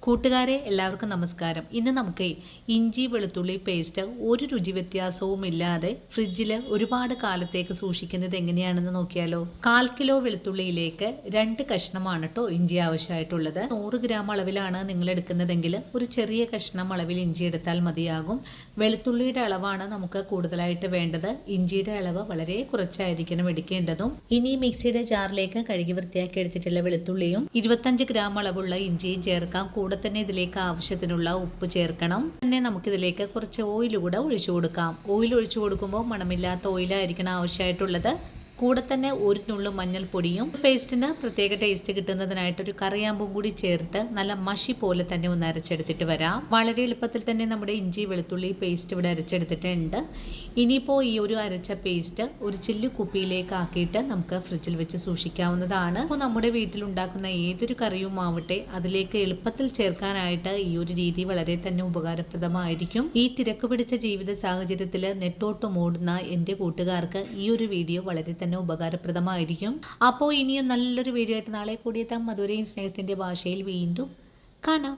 കൂട്ടുകാരെ എല്ലാവർക്കും നമസ്കാരം. ഇന്ന് നമുക്ക് ഇഞ്ചി വെളുത്തുള്ളി പേസ്റ്റ് ഒരു രുചി വ്യത്യാസവും ഇല്ലാതെ ഫ്രിഡ്ജിൽ ഒരുപാട് കാലത്തേക്ക് സൂക്ഷിക്കുന്നത് എങ്ങനെയാണെന്ന് നോക്കിയാലോ. 1/4 കിലോ വെളുത്തുള്ളിയിലേക്ക് 2 കഷ്ണമാണ് കേട്ടോ ഇഞ്ചി ആവശ്യമായിട്ടുള്ളത്. 100 ഗ്രാം അളവിലാണ് നിങ്ങൾ എടുക്കുന്നതെങ്കിൽ ഒരു ചെറിയ കഷ്ണം അളവിൽ ഇഞ്ചി എടുത്താൽ മതിയാകും. വെളുത്തുള്ളിയുടെ അളവാണ് നമുക്ക് കൂടുതലായിട്ട് വേണ്ടത്. ഇഞ്ചിയുടെ അളവ് വളരെ കുറച്ചായിരിക്കണം എടുക്കേണ്ടതും. ഇനി മിക്സിയുടെ ജാറിലേക്ക് കഴുകി വൃത്തിയാക്കി എടുത്തിട്ടുള്ള വെളുത്തുള്ളിയും 25 ഗ്രാം അളവുള്ള ഇഞ്ചിയും ചേർക്കാം. കൂടെ തന്നെ ഇതിലേക്ക് ആവശ്യത്തിനുള്ള ഉപ്പ് ചേർക്കണം. തന്നെ നമുക്കിതിലേക്ക് കുറച്ച് ഓയിൽ കൂടെ ഒഴിച്ചു കൊടുക്കാം. ഓയിൽ ഒഴിച്ചു കൊടുക്കുമ്പോൾ മണമില്ലാത്ത ഓയിലായിരിക്കണം ആവശ്യമായിട്ടുള്ളത്. കൂടെ തന്നെ ഒരു നുള്ളു മഞ്ഞൾപ്പൊടിയും പേസ്റ്റിന് പ്രത്യേക ടേസ്റ്റ് കിട്ടുന്നതിനായിട്ട് ഒരു കറിയാമ്പും കൂടി ചേർത്ത് നല്ല മഷി പോലെ തന്നെ ഒന്ന് അരച്ചെടുത്തിട്ട് വരാം. വളരെ എളുപ്പത്തിൽ തന്നെ നമ്മുടെ ഇഞ്ചി വെളുത്തുള്ളി പേസ്റ്റ് ഇവിടെ അരച്ചെടുത്തിട്ടുണ്ട്. ഇനിയിപ്പോൾ ഈ ഒരു അരച്ച പേസ്റ്റ് ഒരു ചില്ലു കുപ്പിയിലേക്ക് ആക്കിയിട്ട് നമുക്ക് ഫ്രിഡ്ജിൽ വെച്ച് സൂക്ഷിക്കാവുന്നതാണ്. അപ്പോൾ നമ്മുടെ വീട്ടിലുണ്ടാക്കുന്ന ഏതൊരു കറിയും ആവട്ടെ അതിലേക്ക് എളുപ്പത്തിൽ ചേർക്കാനായിട്ട് ഈ ഒരു രീതി വളരെ തന്നെ ഉപകാരപ്രദമായിരിക്കും. ഈ തിരക്ക് പിടിച്ച ജീവിത സാഹചര്യത്തിൽ നെട്ടോട്ട് ഓടുന്ന എൻ്റെ കൂട്ടുകാർക്ക് ഈ ഒരു വീഡിയോ വളരെ തന്നെ ഉപകാരപ്രദമായിരിക്കും. അപ്പോൾ ഇനിയും നല്ലൊരു വീഡിയോ ആയിട്ട് നാളെ കൂടിയെത്താം. അതുവരെയും സ്നേഹത്തിൻ്റെ ഭാഷയിൽ വീണ്ടും കാണാം.